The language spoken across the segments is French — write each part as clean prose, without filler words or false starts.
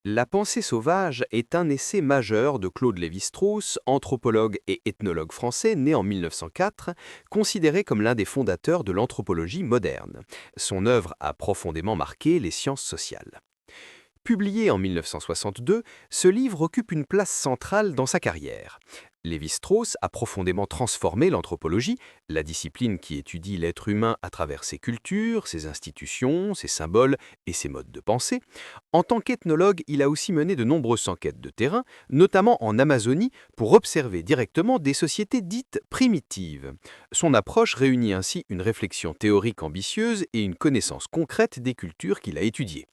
La pensée sauvage est un essai majeur de Claude Lévi-Strauss, anthropologue et ethnologue français né en 1904, considéré comme l'un des fondateurs de l'anthropologie moderne. Son œuvre a profondément marqué les sciences sociales. Publié en 1962, ce livre occupe une place centrale dans sa carrière. Lévi-Strauss a profondément transformé l'anthropologie, la discipline qui étudie l'être humain à travers ses cultures, ses institutions, ses symboles et ses modes de pensée. En tant qu'ethnologue, il a aussi mené de nombreuses enquêtes de terrain, notamment en Amazonie, pour observer directement des sociétés dites primitives. Son approche réunit ainsi une réflexion théorique ambitieuse et une connaissance concrète des cultures qu'il a étudiées.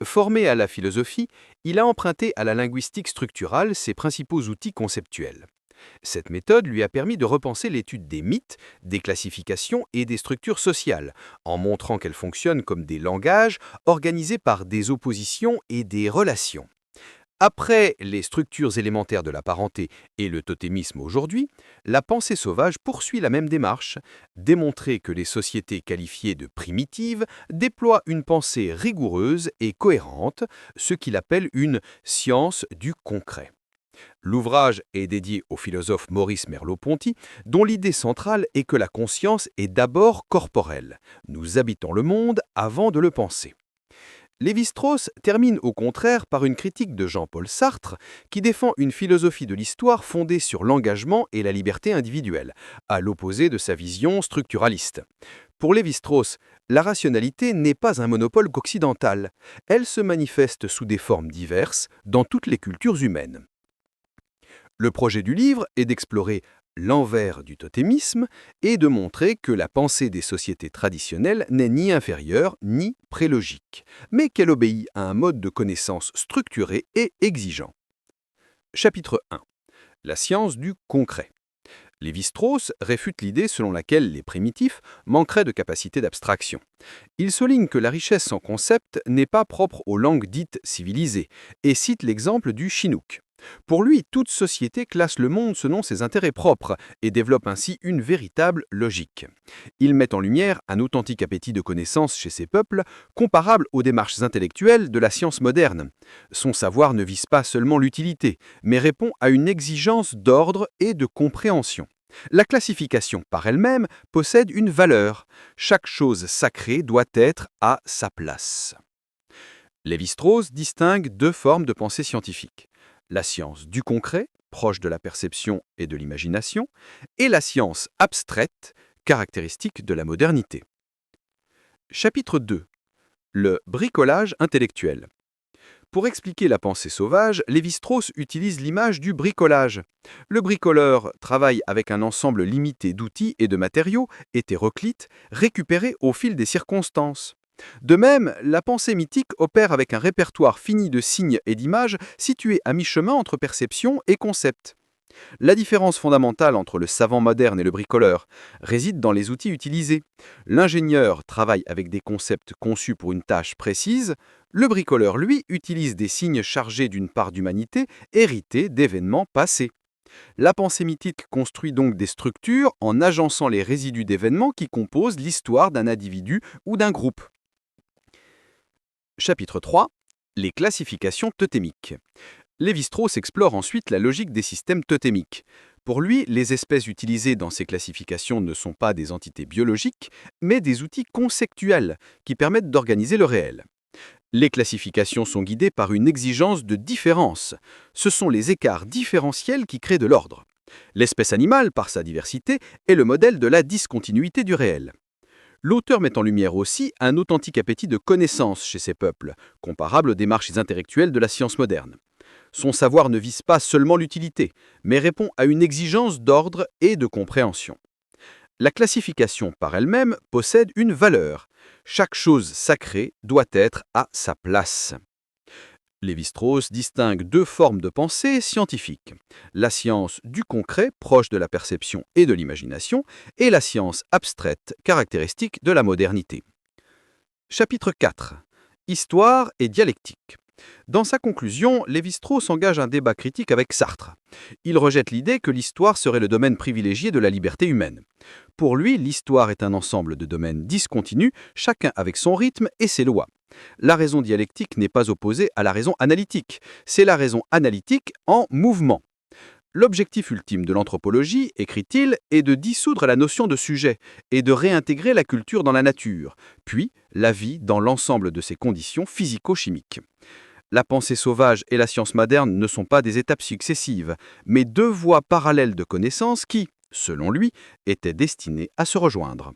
Formé à la philosophie, il a emprunté à la linguistique structurale ses principaux outils conceptuels. Cette méthode lui a permis de repenser l'étude des mythes, des classifications et des structures sociales, en montrant qu'elles fonctionnent comme des langages organisés par des oppositions et des relations. Après les structures élémentaires de la parenté et le totémisme aujourd'hui, la pensée sauvage poursuit la même démarche, démontrer que les sociétés qualifiées de primitives déploient une pensée rigoureuse et cohérente, ce qu'il appelle une science du concret. L'ouvrage est dédié au philosophe Maurice Merleau-Ponty, dont l'idée centrale est que la conscience est d'abord corporelle. Nous habitons le monde avant de le penser. Lévi-Strauss termine au contraire par une critique de Jean-Paul Sartre qui défend une philosophie de l'histoire fondée sur l'engagement et la liberté individuelle, à l'opposé de sa vision structuraliste. Pour Lévi-Strauss, la rationalité n'est pas un monopole qu'occidental. Elle se manifeste sous des formes diverses dans toutes les cultures humaines. Le projet du livre est d'explorer l'envers du totémisme et de montrer que la pensée des sociétés traditionnelles n'est ni inférieure ni prélogique, mais qu'elle obéit à un mode de connaissance structuré et exigeant. Chapitre 1. La science du concret. Lévi-Strauss réfute l'idée selon laquelle les primitifs manqueraient de capacité d'abstraction. Il souligne que la richesse en concept n'est pas propre aux langues dites civilisées et cite l'exemple du chinook. Pour lui, toute société classe le monde selon ses intérêts propres et développe ainsi une véritable logique. Il met en lumière un authentique appétit de connaissance chez ces peuples, comparable aux démarches intellectuelles de la science moderne. Son savoir ne vise pas seulement l'utilité, mais répond à une exigence d'ordre et de compréhension. La classification par elle-même possède une valeur. Chaque chose sacrée doit être à sa place. Lévi-Strauss distingue deux formes de pensée scientifique. La science du concret, proche de la perception et de l'imagination, et la science abstraite, caractéristique de la modernité. Chapitre 2. Le bricolage intellectuel. Pour expliquer la pensée sauvage, Lévi-Strauss utilise l'image du bricolage. Le bricoleur travaille avec un ensemble limité d'outils et de matériaux hétéroclites récupérés au fil des circonstances. De même, la pensée mythique opère avec un répertoire fini de signes et d'images situés à mi-chemin entre perception et concept. La différence fondamentale entre le savant moderne et le bricoleur réside dans les outils utilisés. L'ingénieur travaille avec des concepts conçus pour une tâche précise, le bricoleur, lui, utilise des signes chargés d'une part d'humanité héritée d'événements passés. La pensée mythique construit donc des structures en agençant les résidus d'événements qui composent l'histoire d'un individu ou d'un groupe. Chapitre 3. Les classifications totémiques. Lévi-Strauss explore ensuite la logique des systèmes totémiques. Pour lui, les espèces utilisées dans ces classifications ne sont pas des entités biologiques, mais des outils conceptuels qui permettent d'organiser le réel. Les classifications sont guidées par une exigence de différence. Ce sont les écarts différentiels qui créent de l'ordre. L'espèce animale, par sa diversité, est le modèle de la discontinuité du réel. L'auteur met en lumière aussi un authentique appétit de connaissance chez ces peuples, comparable aux démarches intellectuelles de la science moderne. Son savoir ne vise pas seulement l'utilité, mais répond à une exigence d'ordre et de compréhension. La classification par elle-même possède une valeur. Chaque chose sacrée doit être à sa place. Lévi-Strauss distingue deux formes de pensée scientifique. La science du concret, proche de la perception et de l'imagination, et la science abstraite, caractéristique de la modernité. Chapitre 4. Histoire et dialectique. Dans sa conclusion, Lévi-Strauss engage un débat critique avec Sartre. Il rejette l'idée que l'histoire serait le domaine privilégié de la liberté humaine. Pour lui, l'histoire est un ensemble de domaines discontinus, chacun avec son rythme et ses lois. La raison dialectique n'est pas opposée à la raison analytique, c'est la raison analytique en mouvement. L'objectif ultime de l'anthropologie, écrit-il, est de dissoudre la notion de sujet et de réintégrer la culture dans la nature, puis la vie dans l'ensemble de ses conditions physico-chimiques. La pensée sauvage et la science moderne ne sont pas des étapes successives, mais deux voies parallèles de connaissances qui, selon lui, étaient destinées à se rejoindre.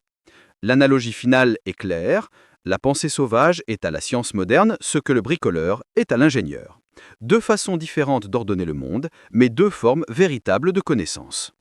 L'analogie finale est claire, la pensée sauvage est à la science moderne ce que le bricoleur est à l'ingénieur. Deux façons différentes d'ordonner le monde, mais deux formes véritables de connaissance.